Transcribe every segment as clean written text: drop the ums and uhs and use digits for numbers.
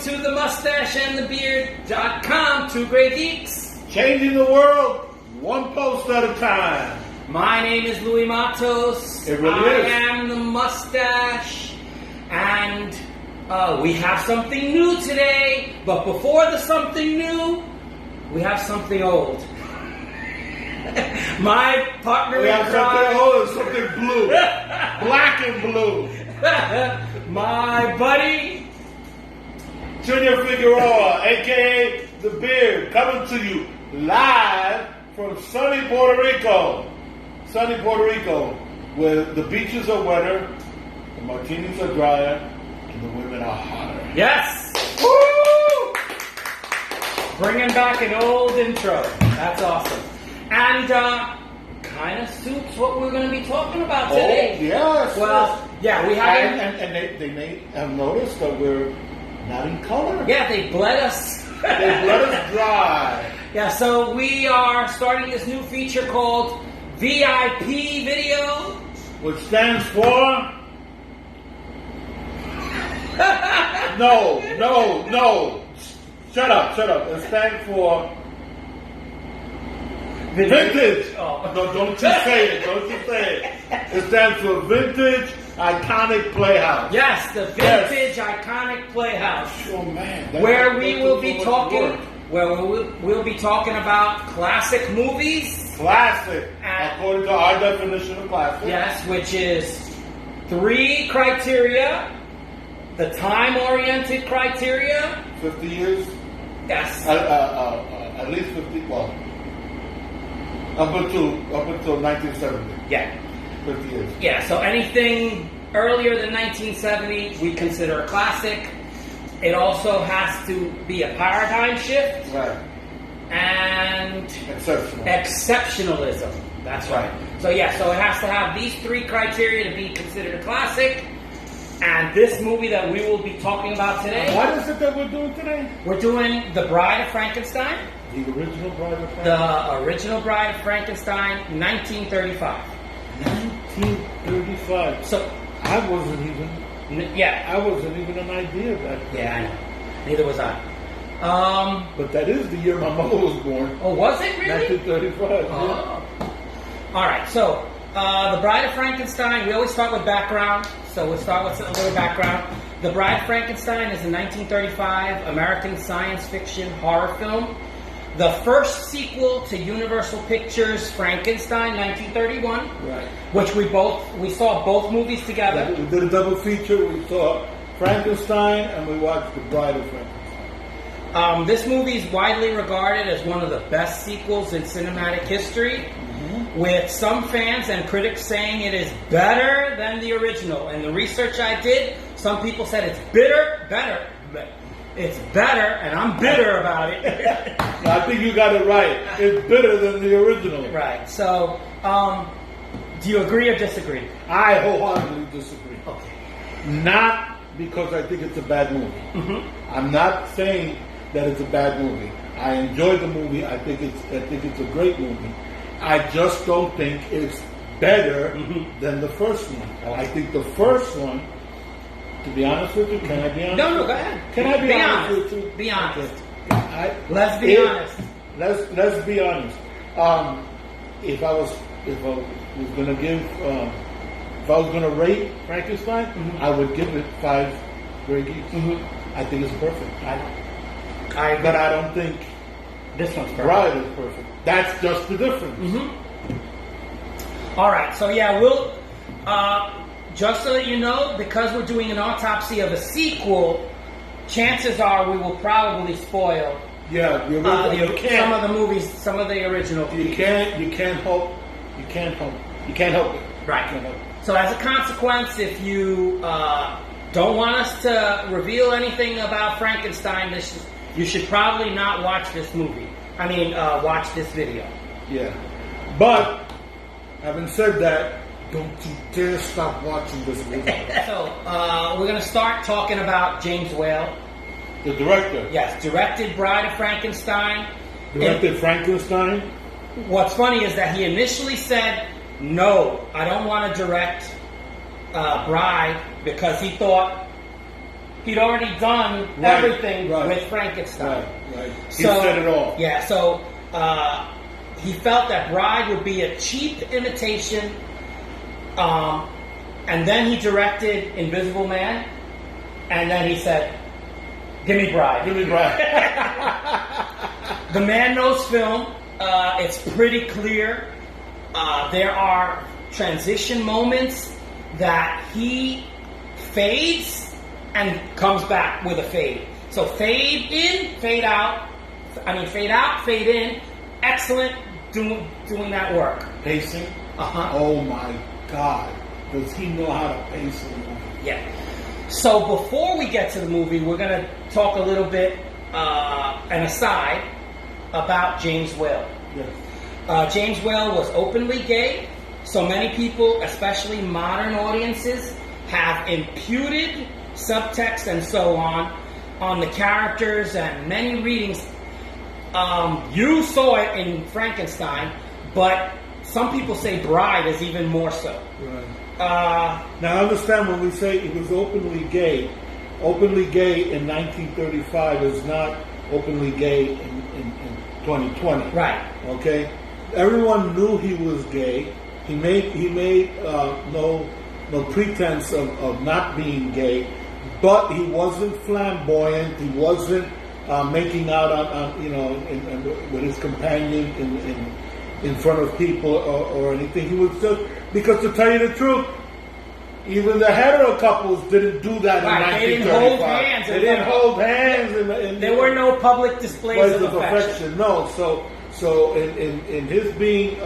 to the Mustache and the Beard.com, Two Grey Geeks. Changing the world, one post at a time. My name is Louis Matos. It really I is. am the Mustache. And we have something new today. But before the something new, we have something old. My partner We have in something crime. old and something blue. Black and blue. My buddy. Junior Figueroa, a.k.a. The Beard, coming to you live from sunny Puerto Rico. Sunny Puerto Rico, where the beaches are wetter, the martinis are drier, and the women are hotter. Yes! Woo! Bringing back an old intro. That's awesome. And kind of suits what we're going to be talking about today. Oh, yes. Well, yeah, we have... And they may have noticed that we're not in color. Yeah, they bled us. They let us dry. Yeah, so we are starting this new feature called VIP Video. Which stands for... No. Shut up. It stands for... Vintage. Oh. No, don't you say it. It stands for Vintage Iconic Playhouse. Yes, the Vintage Iconic Playhouse. Oh man. Where we will be talking... we'll be talking about classic movies. Classic. According to our definition of classic. Yes, which is 3 criteria. The time-oriented criteria. 50 years? Yes. At least 50, well, up until 1970. Yeah. 50 years. Yeah, so anything earlier than 1970, we consider a classic. It also has to be a paradigm shift. Right. And Exceptional. exceptionalism. That's right. So yeah, so it has to have these 3 criteria to be considered a classic. And this movie that we will be talking about today... What is it that we're doing today? We're doing The Bride of Frankenstein. The original Bride of Frankenstein? The original Bride of Frankenstein, 1935. 1935. So... I wasn't even an idea back then. Yeah, I know. Neither was I. But that is the year my mother was born. Oh, was it really? 1935. Oh. Yeah. All right, so The Bride of Frankenstein, we always start with background, so we'll start with a little background. The Bride of Frankenstein is a 1935 American science fiction horror film. The first sequel to Universal Pictures' Frankenstein, 1931, Right. which we saw both movies together. We did a double feature. We saw Frankenstein and we watched The Bride of Frankenstein. This movie is widely regarded as one of the best sequels in cinematic history, with some fans and critics saying it is better than the original. And the research I did, some people said it's better. It's better, and I'm bitter about it. I think you got it right. It's better than the original. Right. So, do you agree or disagree? I wholeheartedly disagree. Okay. Not because I think it's a bad movie. Mm-hmm. I'm not saying that it's a bad movie. I enjoyed the movie. I think it's a great movie. I just don't think it's better than the first one. I think the first one, to be honest with you, can I be honest? No, go ahead. Can I be honest honest with you? Be honest. Let's be honest. Let's be honest. If I was gonna rate Frankenstein, I would give it 5 Grey Geeks. I think it's perfect. But I don't think This one's perfect. Bride is perfect. That's just the difference. All right, so yeah, we'll just so that you know, because we're doing an autopsy of a sequel, chances are we will probably spoil Yeah, some of the movies, some of the original. You can't help it. Right. You can't help it. So as a consequence, if you don't want us to reveal anything about Frankenstein, you should probably not watch this movie. Watch this video. Yeah. But, having said that, don't you dare stop watching this movie. So, we're going to start talking about James Whale. The director. Yes, directed Bride of Frankenstein. Directed Frankenstein. What's funny is that he initially said, no, I don't want to direct Bride, because he thought he'd already done everything with Frankenstein. Right. He So, said it all. Yeah, so he felt that Bride would be a cheap imitation, and then he directed Invisible Man, and then he said, "Give me Bride." Give me Bride. The man knows film. It's pretty clear. There are transition moments that he fades and comes back with a fade. So fade in, fade out. Fade out, fade in. Excellent doing that work. Pacing. Uh-huh. Oh my God. Does he know how to pace a movie? Yeah. So before we get to the movie, we're going to talk a little bit, an aside, about James Whale. Yes. James Whale was openly gay, so many people, especially modern audiences, have imputed subtext and so on the characters, and many readings. You saw it in Frankenstein, but some people say Bride is even more so. Right. Now understand, when we say it was openly gay in 1935 is not openly gay in 2020. Right. Okay. Everyone knew he was gay. He made no pretense of not being gay, but he wasn't flamboyant. He wasn't making out on with his companion in front of people or anything. He was just, because to tell you the truth, even the hetero couples didn't do that in 1935. They didn't hold hands. They didn't hold hands. There were no public displays of affection. No. So in his being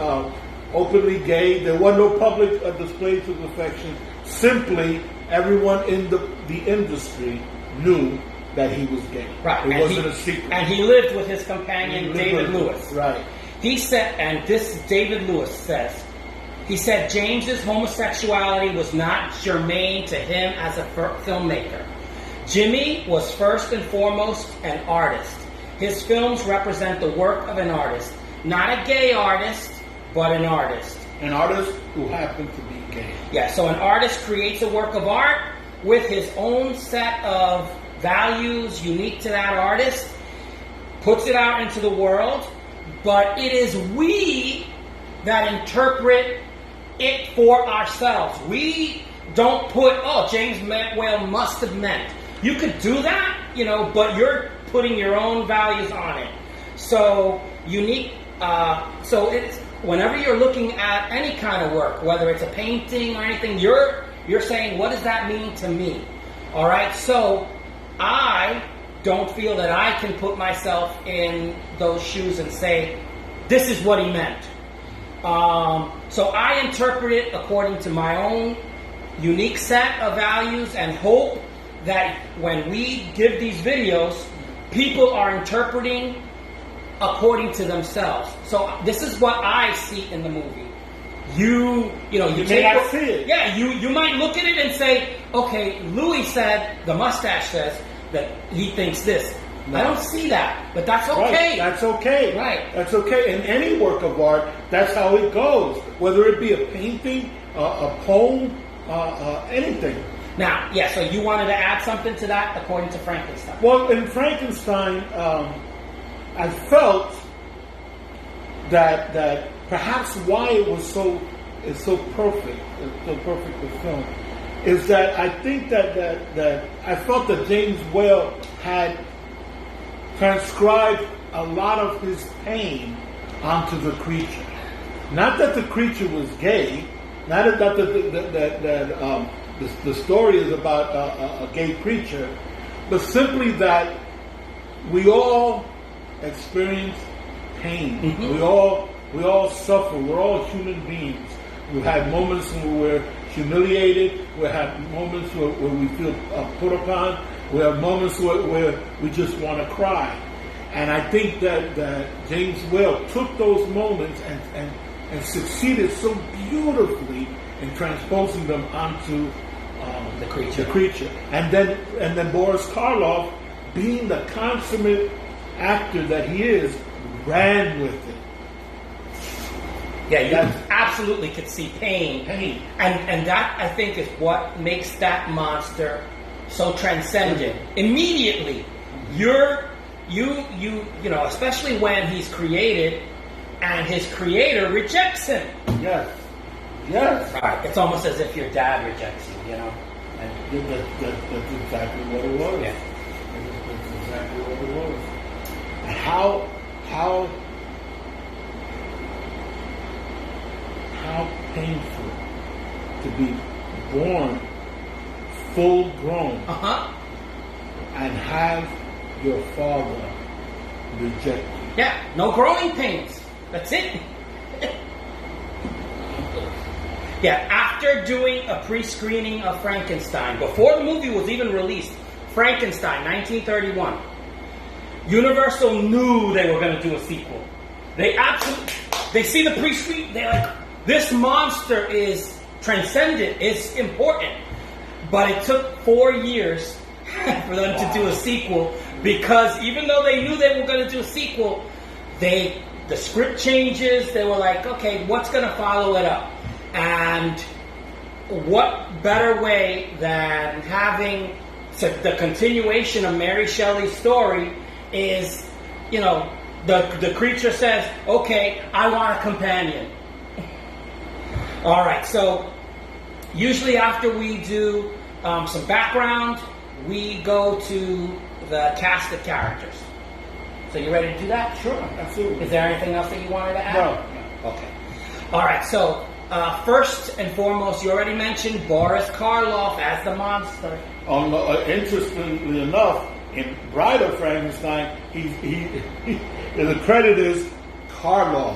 openly gay, there were no public displays of affection. Simply, everyone in the industry knew that he was gay. Right. It wasn't a secret. And he lived with his companion, David Lewis. Right. He said, and this David Lewis says, he said James's homosexuality was not germane to him as a filmmaker. Jimmy was first and foremost an artist. His films represent the work of an artist. Not a gay artist, but an artist. An artist who happened to be gay. Yeah, so an artist creates a work of art with his own set of values unique to that artist, puts it out into the world, but it is we that interpret it for ourselves. We don't put, James Whale must have meant. You could do that, but you're putting your own values on it. So unique. So it's whenever you're looking at any kind of work, whether it's a painting or anything, you're saying, what does that mean to me? All right. So I don't feel that I can put myself in those shoes and say, this is what he meant. So I interpret it according to my own unique set of values and hope that when we give these videos, people are interpreting according to themselves. So this is what I see in the movie. You may not see it. Yeah, you might look at it and say, okay, the Mustache says that he thinks this. No. I don't see that, but that's okay. Right. That's okay. Right. That's okay. In any work of art, that's how it goes. Whether it be a painting, a poem, anything. Now, yeah, so you wanted to add something to that according to Frankenstein. Well, in Frankenstein, I felt that perhaps why it was so perfect, the film, is that I think that I felt that James Whale had transcribed a lot of his pain onto the creature. Not that the creature was gay, not that the story is about a gay creature, but simply that we all experience pain. Mm-hmm. We all suffer. We're all human beings. We have moments when we're humiliated. We have moments where we feel put upon. We have moments where we just want to cry. And I think that James Whale took those moments and succeeded so beautifully in transposing them onto the creature. And then Boris Karloff, being the consummate actor that he is, ran with it. Yeah, you absolutely could see pain. Pain. And that, I think, is what makes that monster so transcendent. Immediately, you know, especially when he's created and his creator rejects him. Yes. Yes. Right. It's almost as if your dad rejects you, you know. And That's exactly what it was. Yeah. That's exactly what it was. How painful to be born full grown and have your father reject you. Yeah, no growing pains. That's it. Yeah, after doing a pre-screening of Frankenstein, before the movie was even released, Frankenstein, 1931, Universal knew they were going to do a sequel. They see the pre-screen, they're like, this monster is transcendent, it's important. But it took 4 years for them to do a sequel, because even though they knew they were going to do a sequel, the script changes, they were like, okay, what's going to follow it up? And what better way than having the continuation of Mary Shelley's story is, you know, the creature says, okay, I want a companion. All right, so usually after we do some background, we go to the cast of characters. So you ready to do that? Sure, absolutely. Is there anything else that you wanted to add? No. Okay. All right, so first and foremost, you already mentioned Boris Karloff as the monster. Interestingly enough, in Bride of Frankenstein, the credit is Karloff,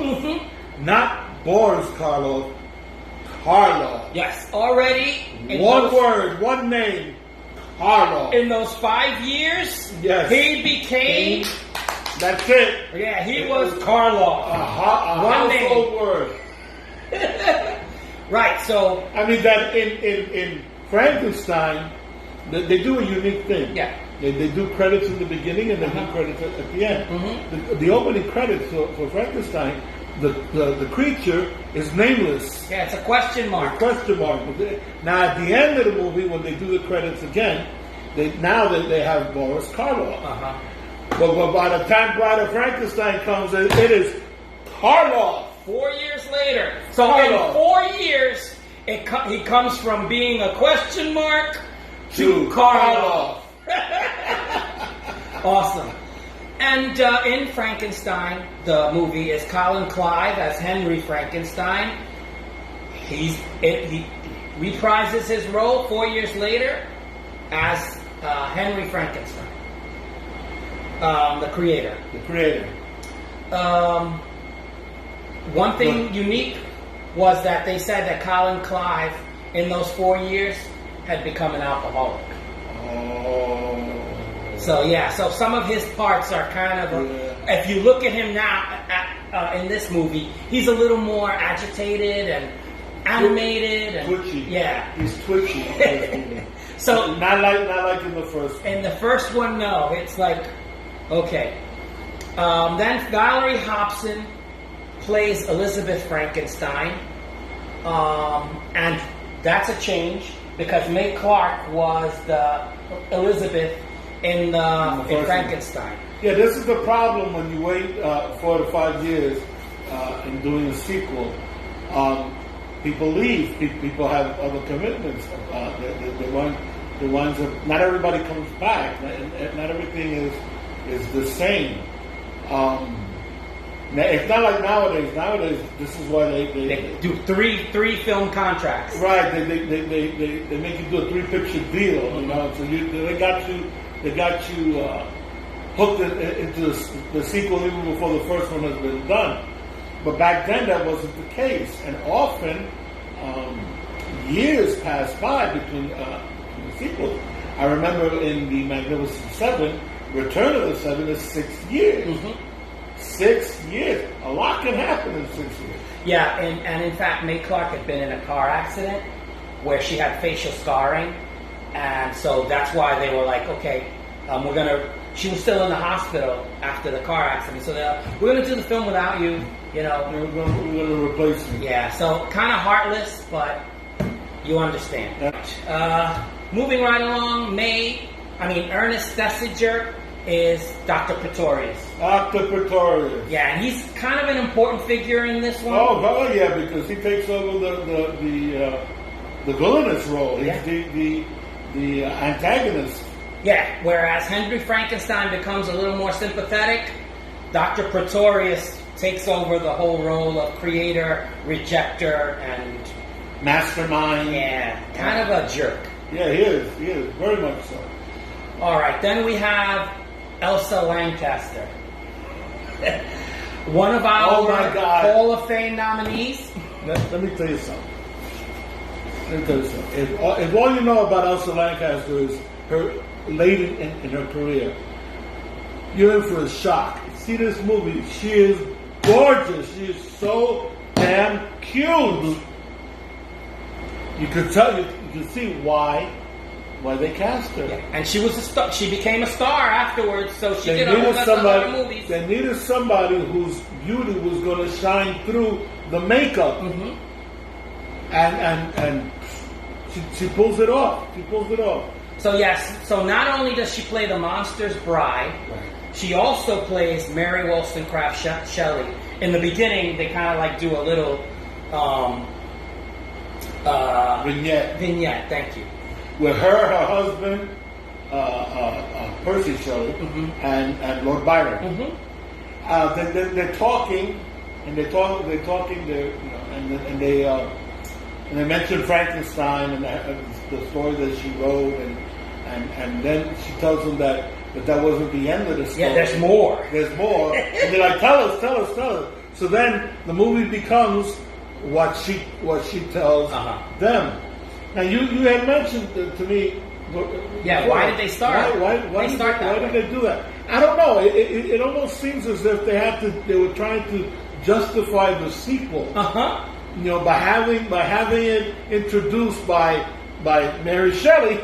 not Boris Karloff. Karloff. Yes, already. One word, one name, Karloff. In those 5 years, yes, he became. That's it. Yeah, he was Karloff. A household word. Right. So I mean that in Frankenstein, they do a unique thing. Yeah. They do credits in the beginning and they do credits at the end. The opening credits for Frankenstein, the creature is nameless. Yeah, it's a question mark. A question mark. Now at the end of the movie, when they do the credits again, they have Boris Karloff. But by the time Bride of Frankenstein comes, it is Karloff. 4 years later. So Karloff. in 4 years, he comes from being a question mark to Karloff. Awesome. And in Frankenstein, the movie, is Colin Clive as Henry Frankenstein. He reprises his role 4 years later as Henry Frankenstein, the creator. The creator. One thing unique was that they said that Colin Clive, in those 4 years, had become an alcoholic. Oh. So yeah, so some of his parts are kind of, if you look at him now in this movie, he's a little more agitated and animated and twitchy. Yeah, he's twitchy. So not like in the first one. In the first one, no, it's like okay. Then Valerie Hobson plays Elizabeth Frankenstein, and that's a change because Mae Clark was the Elizabeth in Frankenstein. Yeah, this is the problem when you wait 4 to 5 years in doing a sequel. People leave. People have other commitments. They winds up. Not everybody comes back. Not everything is the same. It's not like nowadays. Nowadays, this is why they do three film contracts. Right. They make you do a 3-picture deal. You know, so they got you hooked into the sequel even before the first one has been done. But back then that wasn't the case, and often years passed by between the sequels. I remember in the Magnificent Seven, Return of the Seven is 6 years. 6 years. A lot can happen in 6 years. Yeah, and in fact, Mae Clark had been in a car accident where she had facial scarring, and so that's why they were like, okay, she was still in the hospital after the car accident, so we're gonna do the film without you. You know, we're gonna replace you. Yeah, so kind of heartless, but You understand. Moving right along, Ernest Thesiger is Dr. Pretorius. Dr. Pretorius. Yeah, and he's kind of an important figure in this one. Oh yeah, because he takes over the villainous role. He's the antagonist. Yeah, whereas Henry Frankenstein becomes a little more sympathetic, Dr. Pretorius takes over the whole role of creator, rejecter, and mastermind. Yeah, kind of a jerk. Yeah, he is very much so. All right, then we have Elsa Lancaster, one of our Hall of Fame nominees. Let me tell you something. If all you know about Elsa Lancaster is her late in her career, you're in for a shock. See this movie? She is gorgeous. She is so damn cute. You could tell. You can see why they cast her. Yeah. And she was a star. She became a star afterwards. So she did a whole bunch of other movies. They needed somebody whose beauty was going to shine through the makeup. Mm-hmm. And she pulls it off. She pulls it off. So yes. So not only does she play the monster's bride, she also plays Mary Wollstonecraft Shelley. In the beginning, they kind of like do a little Vignette. Thank you. With her husband, Percy Shelley, and Lord Byron. Mm-hmm. They're talking, and they mention Frankenstein and the story that she wrote, and then she tells them that wasn't the end of the story. Yeah, there's more. There's more, and they're like, tell us. So then the movie becomes what she tells them. Now you had mentioned to me. Yeah, why did they start? Why did they do that? I don't know. It almost seems as if they were trying to justify the sequel. You know, by having it introduced by Mary Shelley.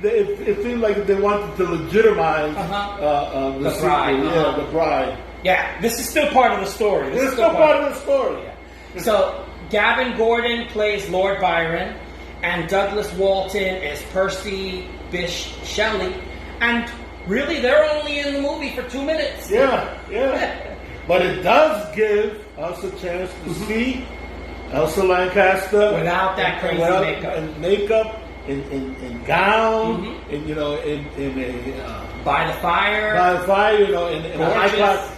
It seemed like they wanted to legitimize the sequel. Bride. Yeah, the bride. Yeah, this is still part of the story. This is still part of the story. Yeah. So Gavin Gordon plays Lord Byron, and Douglas Walton is Percy Bysshe Shelley, and really they're only in the movie for 2 minutes. Yeah. But it does give us a chance to see Elsa Lancaster without that crazy makeup. In gown, in a by the fire, in a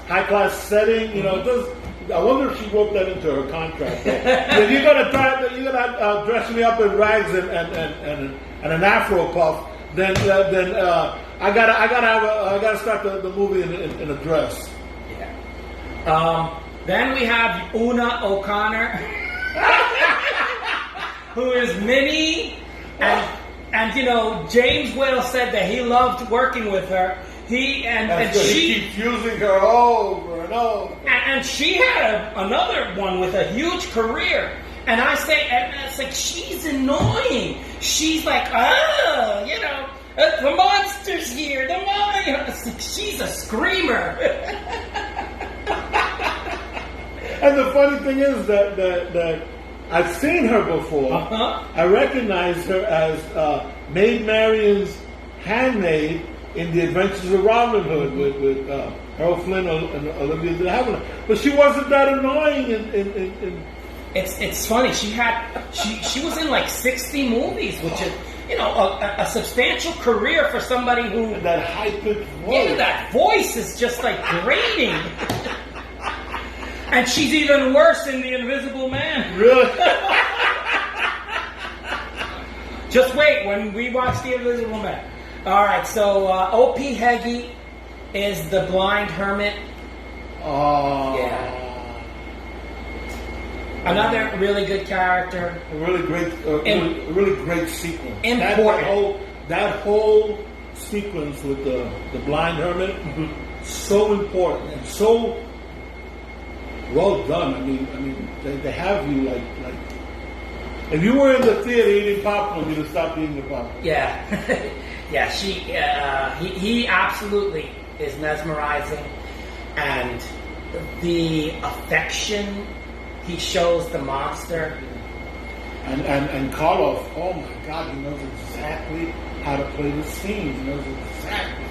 high class setting. You know, it does. I wonder if she wrote that into her contract. If you're gonna dress me up in rags and an Afro puff, then I gotta start the movie in a dress. Yeah. Then we have Una O'Connor, who is Minnie. And James Whale said that he loved working with her. He keeps using her over and over. And she had another one with a huge career. And it's like, she's annoying. She's like, the monster's here. It's like, she's a screamer. And the funny thing is that I've seen her before. I recognize her as Maid Marian's handmaid in The Adventures of Robin Hood with Harold Flynn and Olivia de Havilland. But she wasn't that annoying. It's funny. She was in like 60 movies, which is a substantial career for somebody who that high pitched voice. Yeah, that voice is just like grating. And she's even worse in The Invisible Man. Really? Just wait when we watch The Invisible Man. All right, so O.P. Heggie is the blind hermit. Oh. Yeah. Another really good character. A really great sequence. Important. That whole sequence with the blind hermit, so important and so well done. I mean, they have you like if you were in the theater eating popcorn, you'd have stopped eating the popcorn. Yeah, yeah. He absolutely is mesmerizing, and the affection he shows the monster. And Karloff, oh my God, he knows exactly how to play the scene. He knows exactly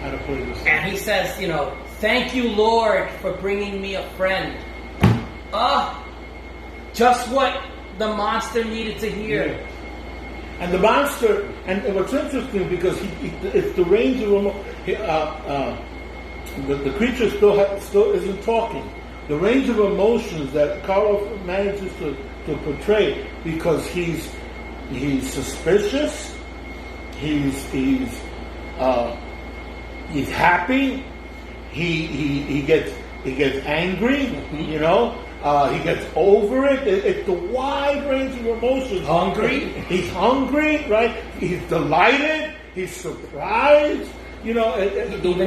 how to play the scene. And he says, you know, thank you, Lord, for bringing me a friend. Just what the monster needed to hear. Yeah. And the monster, and what's interesting because it's the range of the creature still isn't talking. The range of emotions that Karloff manages to portray, because he's suspicious, he's happy, he gets angry, you know. He gets over it. It's the wide range of emotions. Hungry. He's hungry, right? He's delighted. He's surprised. You know,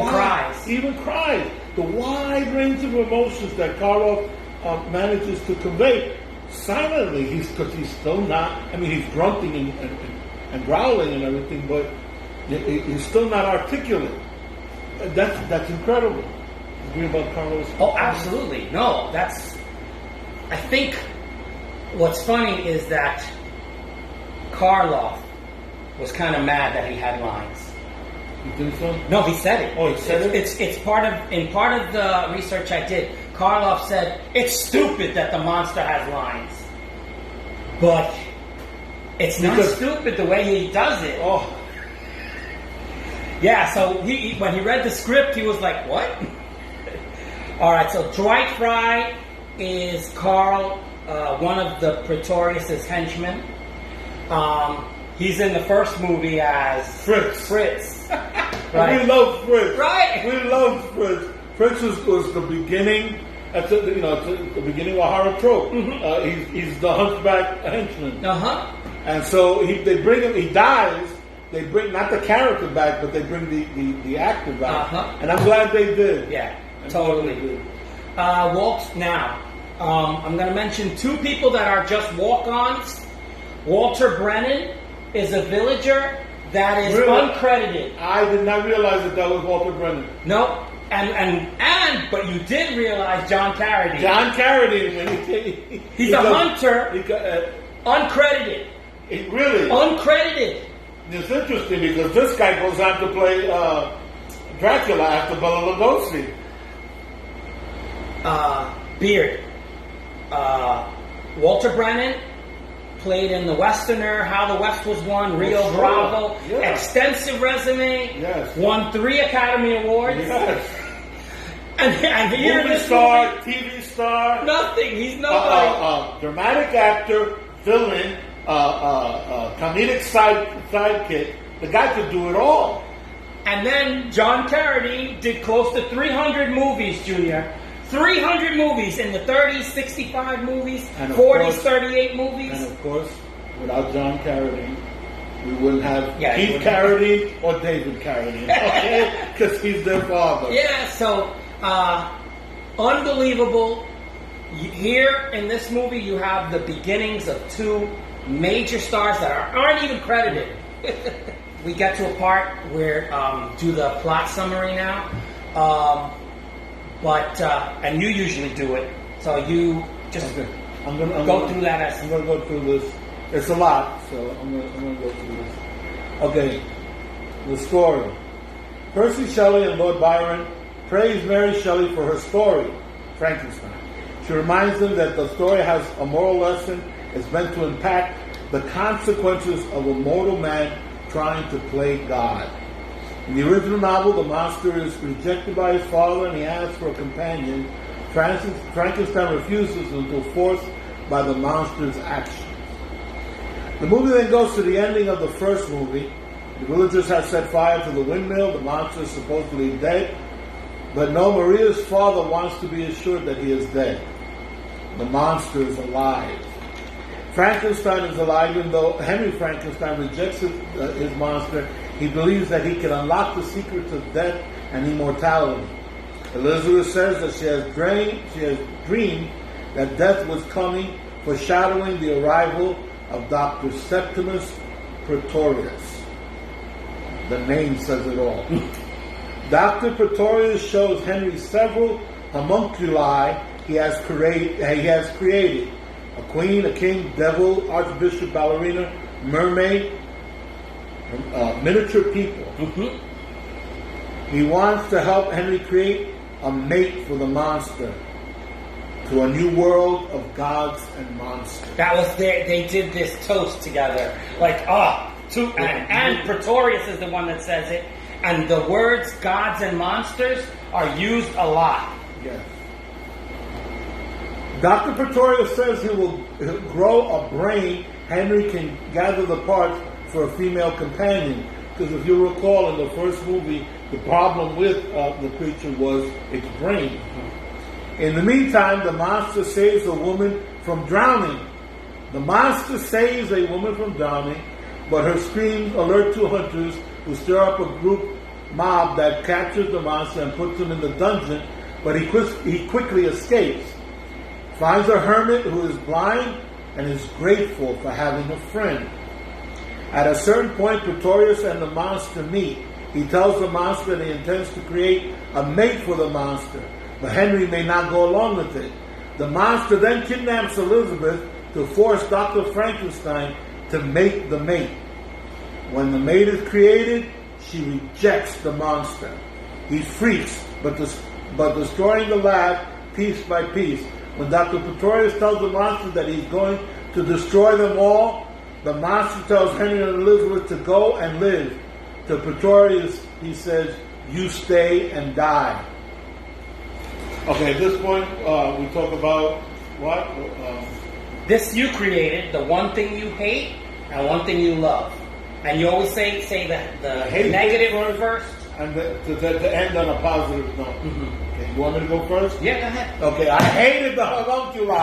Cries. Even cries. The wide range of emotions that Karloff manages to convey silently. Because he's still not. I mean, he's grunting and growling and everything, but he's still not articulate. That's incredible. Agree about Karloff? Oh, absolutely. No, that's. I think what's funny is that Karloff was kind of mad that he had lines. You think so? No, he said it. Oh, he said it? It's part of the research I did. Karloff said it's stupid that the monster has lines, but it's not stupid the way he does it. Oh, yeah. So when he read the script, he was like, "What?" All right. So Dwight Fry is Carl, one of the Pretorius' henchmen. He's in the first movie as Fritz. Right. We love Fritz. Right. We love Fritz. Fritz was the beginning. At the beginning of a horror trope. Mm-hmm. He's the hunchback henchman. And so they bring him. He dies. They bring not the character back, but they bring the actor back. And I'm glad they did. Yeah, totally. I'm going to mention two people that are just walk-ons. Walter Brennan is a villager that is uncredited. I did not realize that was Walter Brennan. No, but you did realize John Carradine. John Carradine, he's a hunter, uncredited. Really? Uncredited. It's interesting because this guy goes on to play Dracula after Bela Lugosi. Beard. Walter Brennan played in The Westerner, How the West Was Won, Rio Bravo. Yeah. Extensive resume. Yes. Won 3 Academy Awards. Yes. And here movie star, TV star. Nothing. He's nobody. Dramatic actor, villain, comedic sidekick. The guy could do it all. And then John Carradine did close to 300 movies, Junior. 300 movies in the 30s, 65 movies, 40s, 38 movies. And of course, without John Carradine, we wouldn't have Keith Carradine or David Carradine, okay? Because he's their father. Yeah, so unbelievable. Here in this movie, you have the beginnings of 2 major stars that aren't even credited. We get to a part where, do the plot summary now. And you usually do it, so you just I'm gonna go through that. I'm going to go through this. It's a lot, so I'm going to go through this. Okay, the story. Percy Shelley and Lord Byron praise Mary Shelley for her story, Frankenstein. She reminds them that the story has a moral lesson. It's meant to impact the consequences of a mortal man trying to play God. In the original novel, the monster is rejected by his father and he asks for a companion. Frankenstein refuses until forced by the monster's actions. The movie then goes to the ending of the first movie. The villagers have set fire to the windmill. The monster is supposedly dead. But no, Maria's father wants to be assured that he is dead. The monster is alive. Frankenstein is alive, even though Henry Frankenstein rejects his monster. He believes that he can unlock the secrets of death and immortality. Elizabeth says that she has dreamed that death was coming, foreshadowing the arrival of Dr. Septimus Pretorius. The name says it all. Dr. Pretorius shows Henry several homunculi he has created. a queen, a king, devil, archbishop, ballerina, mermaid, miniature people. He wants to help Henry create a mate for the monster to a new world of gods and monsters. That was they did this toast together. Like, and Pretorius is the one that says it. And the words gods and monsters are used a lot. Yes. Dr. Pretorius says he'll grow a brain Henry can gather the parts for a female companion. Because if you recall in the first movie, the problem with the creature was its brain. In the meantime, the monster saves a woman from drowning. The monster saves a woman from drowning, but her screams alert two hunters who stir up a group mob that captures the monster and puts him in the dungeon, but he quickly escapes. Finds a hermit who is blind and is grateful for having a friend. At a certain point, Pretorius and the monster meet. He tells the monster that he intends to create a mate for the monster, but Henry may not go along with it. The monster then kidnaps Elizabeth to force Dr. Frankenstein to make the mate. When the mate is created, she rejects the monster. He freaks, but destroying the lab piece by piece. When Dr. Pretorius tells the monster that he's going to destroy them all, the monster tells Henry and Elizabeth to go and live. To Pretorius, he says, "You stay and die." Okay, at this point, we talk about what? This you created, the one thing you hate and one thing you love. And you always say the negative first. And to end on a positive note. Okay, you want me to go first? Yeah, go ahead. Okay, I hated the homunculi.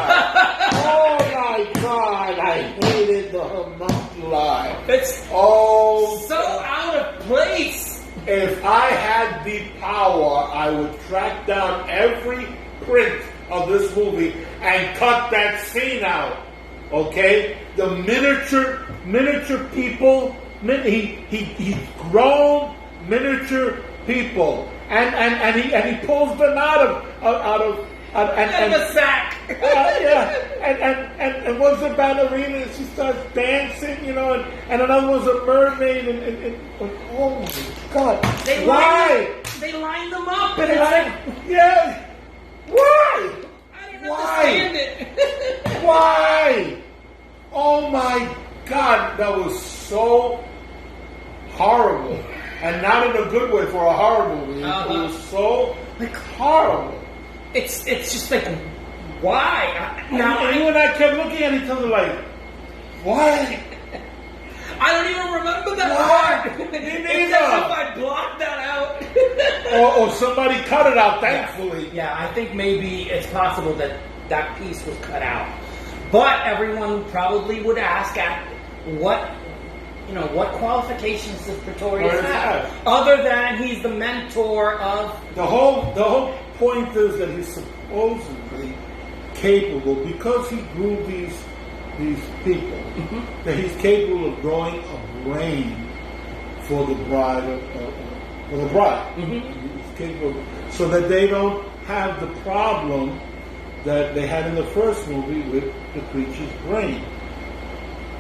Oh my God, I hated the homunculi. It's so out of place. If I had the power, I would track down every print of this movie and cut that scene out. Okay, the miniature people. He's grown miniature people, and he pulls them out of the sack. And one's a ballerina, and she starts dancing, and another one's a mermaid, and oh my God, why? They line them up. Yeah, why? I don't understand it. Why? Oh my God, that was so horrible, and not in a good way for a horror movie. It was so horrible. It's just like, why? You and I kept looking at each other like, why? I don't even remember that part. Me neither. It's as if I blocked that out. or somebody cut it out, thankfully. Yeah, I think maybe it's possible that piece was cut out. But everyone probably would ask, what qualifications does Pretorius have? Other than he's the mentor of... The whole point is that he's supposedly capable, because he grew these people, that he's capable of growing a brain for the bride. He's capable, so that they don't have the problem that they had in the first movie with the creature's brain.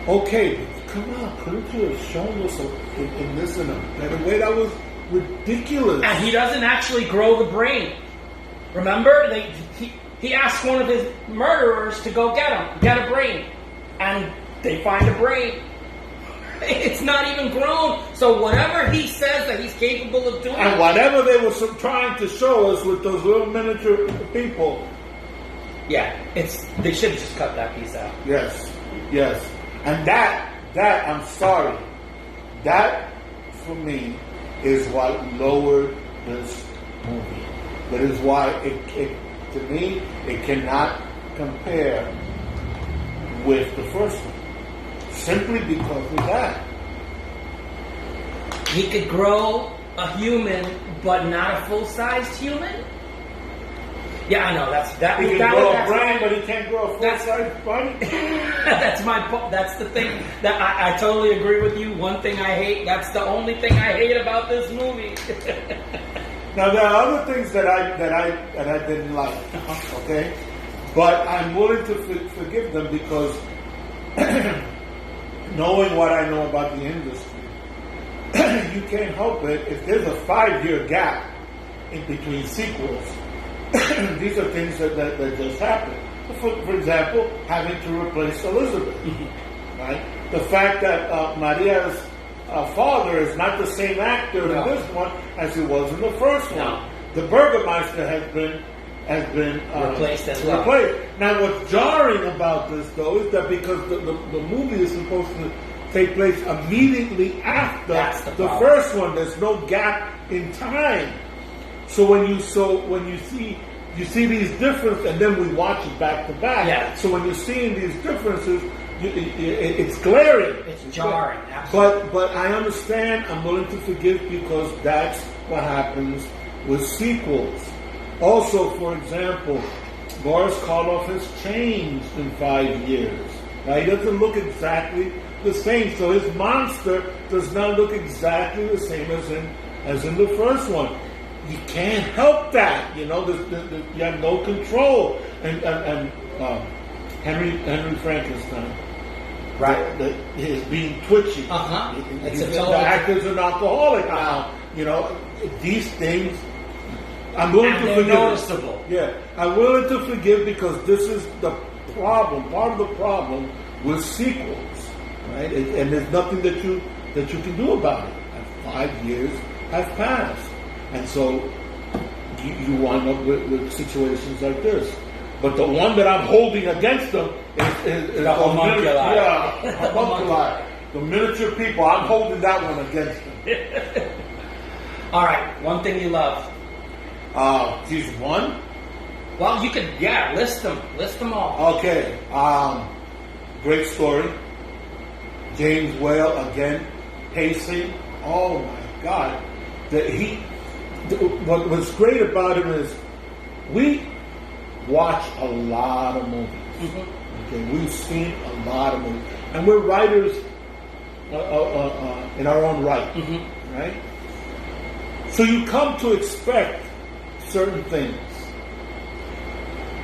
Okay, come on, couldn't you have shown us in this in a better way? That was ridiculous. And he doesn't actually grow the brain. Remember, he asked one of his murderers to go get a brain, and they find a brain. It's not even grown. So whatever he says that he's capable of doing, and whatever they were trying to show us with those little miniature people. Yeah, they should have just cut that piece out. Yes, and that I'm sorry, that for me is what lowered this movie. That is why it to me it cannot compare with the first one, simply because of that. He could grow a human, but not a full-sized human. Yeah, I know. He can grow a brain, but he can't grow a full-sized body. That's my point. That's the thing that I totally agree with you. One thing I hate. That's the only thing I hate about this movie. Now there are other things that I didn't like. Okay, But I'm willing to forgive them because knowing what I know about the industry, you can't help it if there's a 5-year gap in between sequels. These are things that just happen. For example, having to replace Elizabeth, right? The fact that Maria's father is not the same actor in this one as he was in the first one. No. The Burgermeister has been replaced as well. Now, what's jarring about this, though, is that because the movie is supposed to take place immediately after the first one, there's no gap in time. So when you see these differences, and then we watch it back to back. Yeah. So when you're seeing these differences, it's glaring. It's jarring. Absolutely. But I understand. I'm willing to forgive because that's what happens with sequels. Also, for example, Boris Karloff has changed in 5 years. Right? He doesn't look exactly the same. So his monster does not look exactly the same as in the first one. You can't help that. You know, you have no control. And Henry Frankenstein, right, is being twitchy. The actor's an alcoholic now. You know, these things. I'm willing to forgive. Noticeable. Yeah, I'm willing to forgive because this is the problem. Part of the problem with sequels, right? And there's nothing that you can do about it. And 5 years have passed, and so you wind up with situations like this. But the one that I'm holding against them is the homunculi. Homunculi. The miniature people. I'm holding that one against them. All right, one thing you love. He's one. Well, you could, list them all. Okay, great story. James Whale again, pacing. Oh my God! What was great about him is we watch a lot of movies. Mm-hmm. Okay, we've seen a lot of movies, and we're writers in our own right, right? So you come to expect certain things.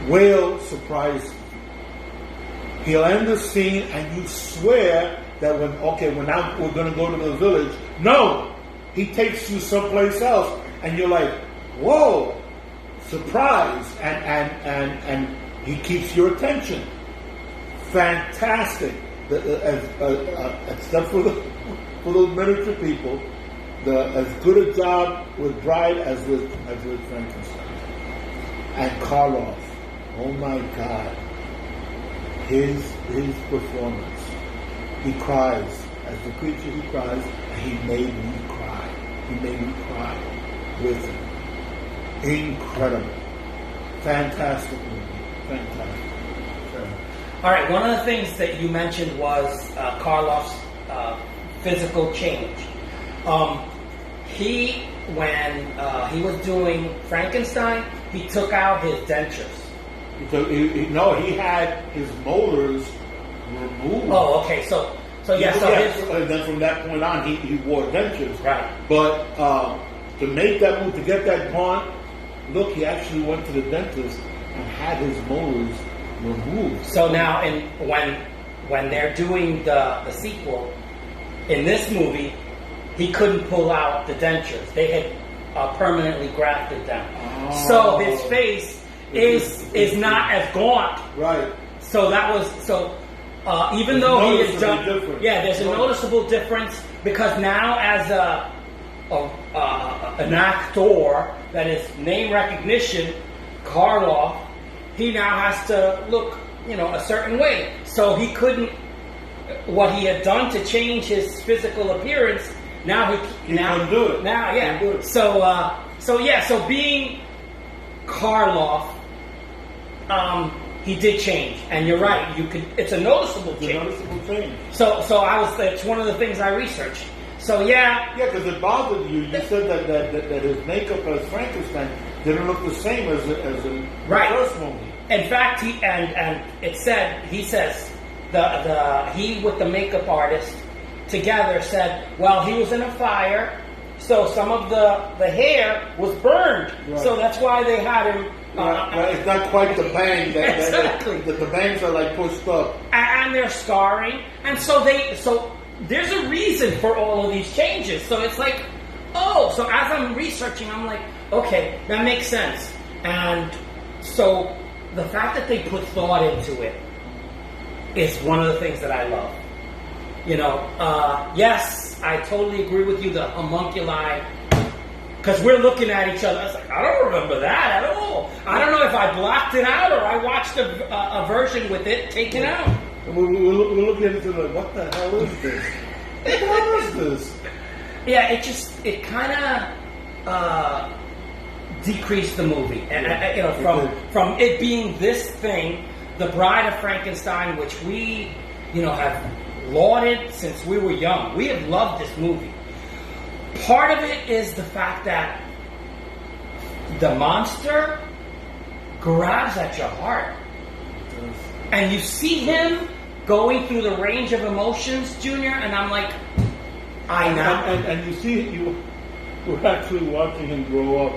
Whale surprises you. He'll end the scene and you swear that we're going to go to the village. No! He takes you someplace else and you're like, whoa! Surprise! And he keeps your attention. Fantastic. Except for those miniature people, as good a job with Bride as with Frankenstein. And Karloff, oh my God, his performance. He cries. As the creature he cries, and he made me cry. He made me cry with him. Incredible. Fantastic movie. Fantastic. All right, one of the things that you mentioned was Karloff's physical change. When he was doing Frankenstein, he took out his dentures. He had his molars removed. Oh, okay. So and then from that point on, he wore dentures. Right. But to make that move, to get that gaunt look, he actually went to the dentist and had his molars removed. So now, when they're doing the sequel, in this movie, he couldn't pull out the dentures. They had permanently grafted them. Oh. So his face is not as gaunt. Right. So that was even though he has done, there's a noticeable difference because now as an actor that is name recognition, Karloff, he now has to look, a certain way. So he couldn't. What he had done to change his physical appearance, now he couldn't do it. Now, yeah. Do it. So being Karloff, he did change, and you're right. It's a noticeable change. It's a noticeable change. So it's one of the things I researched. So yeah, because it bothered you. You said that his makeup as Frankenstein didn't look the same as in the first movie. In fact, he says he with the makeup artist together said, well, he was in a fire, so some of the hair was burned. Right. So that's why they had him Right, it's not quite the bang. Exactly. The bangs are like pushed up. And they're scarring. And so there's a reason for all of these changes. So it's like, oh, so as I'm researching, I'm like, okay, that makes sense. And so the fact that they put thought into it is one of the things that I love. You know, yes, I totally agree with you, the homunculi, because we're looking at each other. I was like, I don't remember that at all. I don't know if I blocked it out or I watched a version with it taken out. And we're looking at each other like, what the hell is this? What the hell is this? Yeah, it kind of decreased the movie. And, you know, from it being this thing, The Bride of Frankenstein, which we, you know, have lauded since we were young. We have loved this movie. Part of it is the fact that the monster grabs at your heart. And you see him going through the range of emotions, Junior, and I'm like, I know. And you see, we're actually watching him grow up.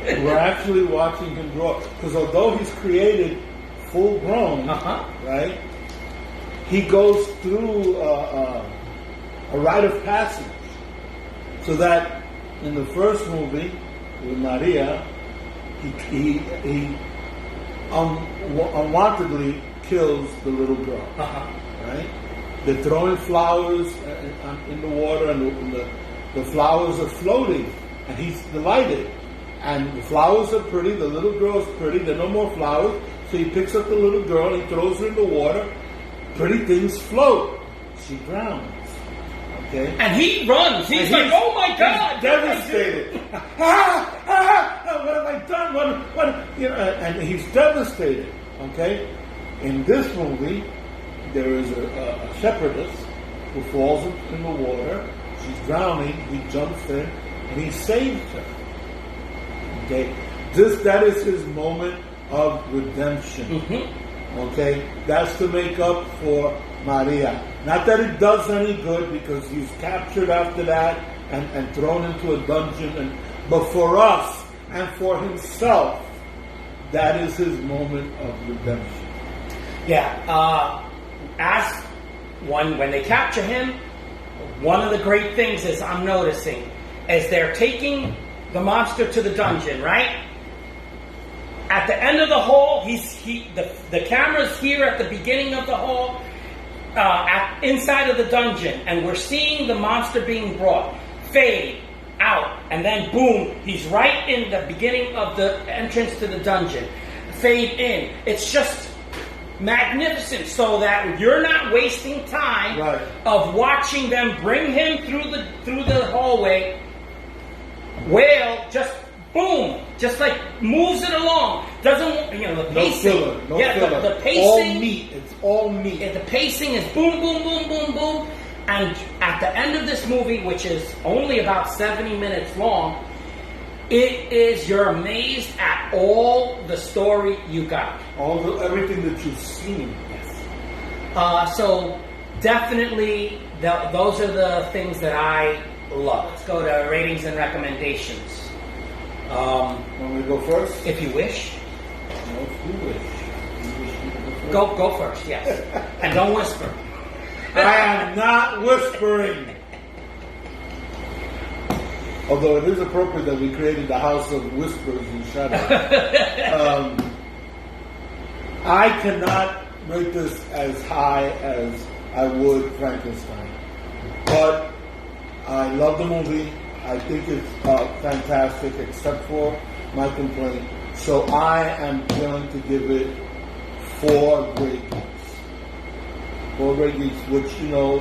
We're actually watching him grow up. Because although he's created full grown, right, he goes through a rite of passage. So that in the first movie with Maria, he unwantedly kills the little girl. Right? They're throwing flowers in the water, and the flowers are floating, and he's delighted. And the flowers are pretty. The little girl's pretty. There are no more flowers, so he picks up the little girl and he throws her in the water. Pretty things float. She drowns. Okay. And he runs. He's like, "Oh my God!" He's devastated. What have I done? What? You know, and he's devastated. Okay. In this movie, there is a shepherdess who falls in the water. She's drowning. He jumps in and he saves her. Okay. That is his moment of redemption. Okay. That's to make up for Maria. Not that it does any good, because he's captured after that and thrown into a dungeon. But for us and for himself, that is his moment of redemption. Yeah. When they capture him, one of the great things is I'm noticing is they're taking the monster to the dungeon, right? At the end of the hall, the camera's here at the beginning of the hall. Inside of the dungeon, and we're seeing the monster being brought. Fade out, and then boom, he's right in the beginning of the entrance to the dungeon. Fade in. It's just magnificent, so that you're not wasting time of watching them bring him through the hallway. Whale just boom, just like moves it along. Doesn't, you know, the pacing. No filler. The pacing. All meat. It's all meat. The pacing is boom, boom, boom, boom, boom. And at the end of this movie, which is only about 70 minutes long, you're amazed at all the story you got. Everything that you've seen. Yes. So definitely, those are the things that I love. Let's go to ratings and recommendations. Want me to go first? If you wish. No, if you wish. Go first, yes. And don't whisper. I am not whispering. Although it is appropriate that we created the house of whispers and shadows. I cannot rate this as high as I would Frankenstein. But I love the movie. I think it's fantastic, except for my complaint. So I am willing to give it 4 Grey Geeks. 4 Grey Geeks, which, you know...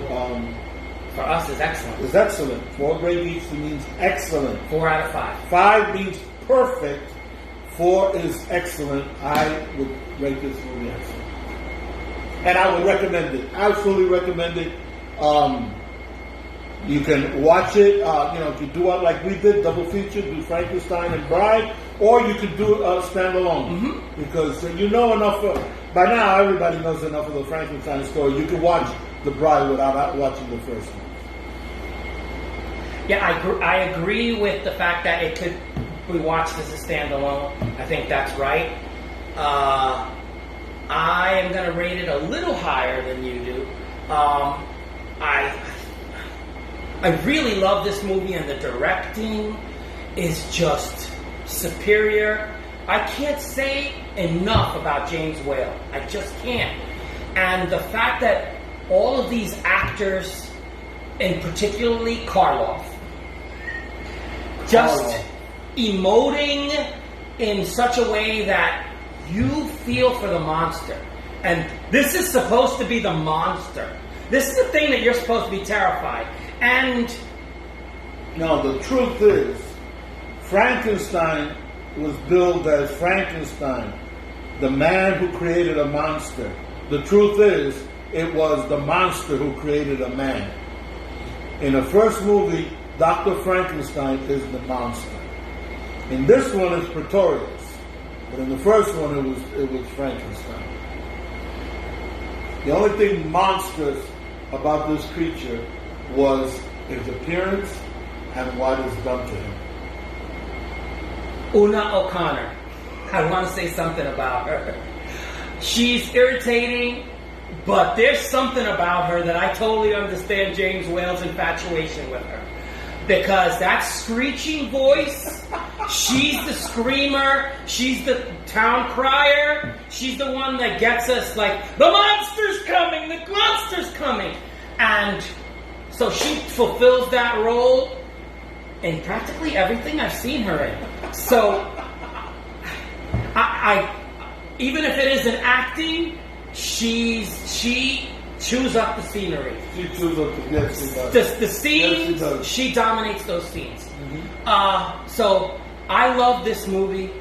for us is excellent. Is excellent. 4 Grey Geeks means excellent. 4 out of 5. 5 means perfect. 4 is excellent. I would rate this movie excellent. And I would recommend it. Absolutely recommend it. You can watch it, you could do it like we did, double feature, do Frankenstein and Bride, or you could do standalone. Because you know enough, by now everybody knows enough of the Frankenstein story. You can watch The Bride without watching the first one. Yeah, I agree with the fact that it could be watched as a standalone. I think that's right. I am going to rate it a little higher than you do. I really love this movie, and the directing is just superior. I can't say enough about James Whale. I just can't. And the fact that all of these actors, and particularly Karloff, just emoting in such a way that you feel for the monster. And this is supposed to be the monster. This is the thing that you're supposed to be terrified. And no, the truth is, Frankenstein was billed as Frankenstein, the man who created a monster. The truth is, it was the monster who created a man. In the first movie, Dr. Frankenstein is the monster. In this one, it's Pretorius. But in the first one, it was Frankenstein. The only thing monstrous about this creature was his appearance and what is done to him. Una O'Connor. I want to say something about her. She's irritating, but there's something about her that I totally understand James Whale's infatuation with her. Because that screeching voice, she's the screamer, she's the town crier, she's the one that gets us like, the monster's coming, the monster's coming. And so she fulfills that role in practically everything I've seen her in. So, I even if it isn't acting, she chews up the scenery. She chews up the, yes, she does. The scenes, yes, she dominates those scenes. Mm-hmm. So I love this movie.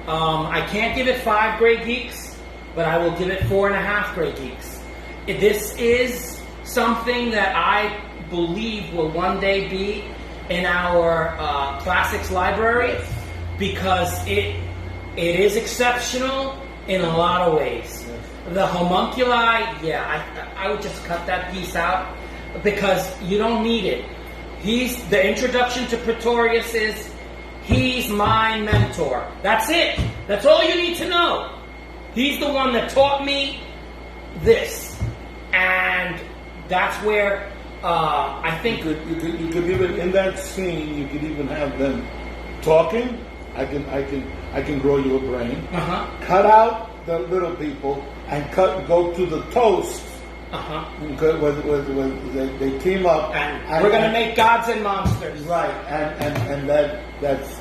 I can't give it 5 Grey Geeks, but I will give it 4.5 Grey Geeks. This is something that I believe will one day be in our classics library, because it is exceptional in a lot of ways. Yes. The homunculi, yeah, I would just cut that piece out because you don't need it. The introduction to Pretorius is, he's my mentor. That's it. That's all you need to know. He's the one that taught me this. And that's where I think... You could even, in that scene, you could even have them talking. I can grow you a brain. Uh-huh. Cut out the little people and go to the toast. Uh-huh. Where they team up. And we're going to make gods and monsters. Right. And that's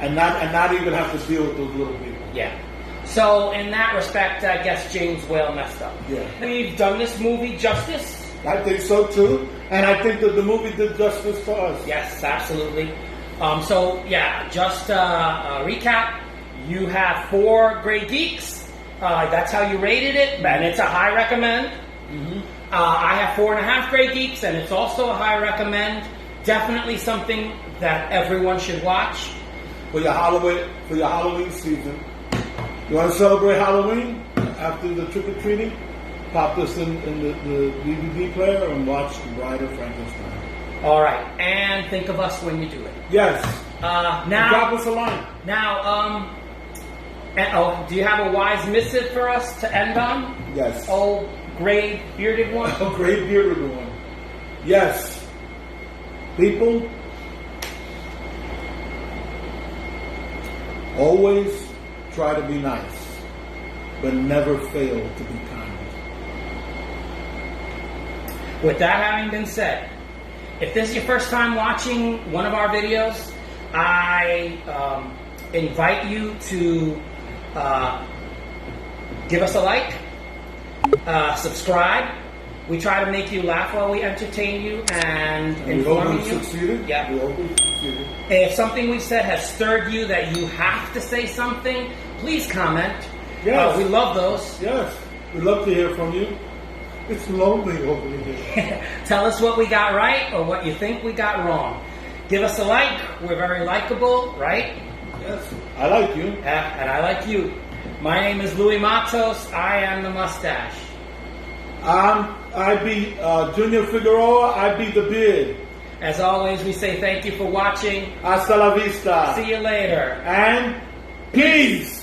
not even have to deal with those little people. Yeah. So in that respect, I guess James Whale messed up. Yeah. We've done this movie justice. I think so too, and I think that the movie did justice to us. Yes, absolutely. So yeah, just recap. You have 4 Grey Geeks. That's how you rated it, and it's a high recommend. Mm-hmm. I have 4.5 Grey Geeks, and it's also a high recommend. Definitely something that everyone should watch For your Halloween season. You want to celebrate Halloween after the trick-or-treating? Pop this in the DVD player and watch The Bride of Frankenstein. All right, and think of us when you do it. Yes. Now, drop us a line. Now, do you have a wise missive for us to end on? Yes. Oh, gray bearded one. A gray bearded one. Yes. People, always try to be nice, but never fail to be kind. With that having been said, if this is your first time watching one of our videos, I invite you to give us a like, subscribe. We try to make you laugh while we entertain you and inform you. Succeeded. Yeah. We hope we succeeded. If something we said has stirred you that you have to say something, please comment. Yes. We love those. Yes. We'd love to hear from you. It's lonely over here. Tell us what we got right or what you think we got wrong. Give us a like. We're very likable, right? Yes. I like you. And I like you. My name is Louis Matos. I am the Mustache. I be Junior Figueroa. I be the Beard. As always, we say thank you for watching. Hasta la vista. See you later. And peace.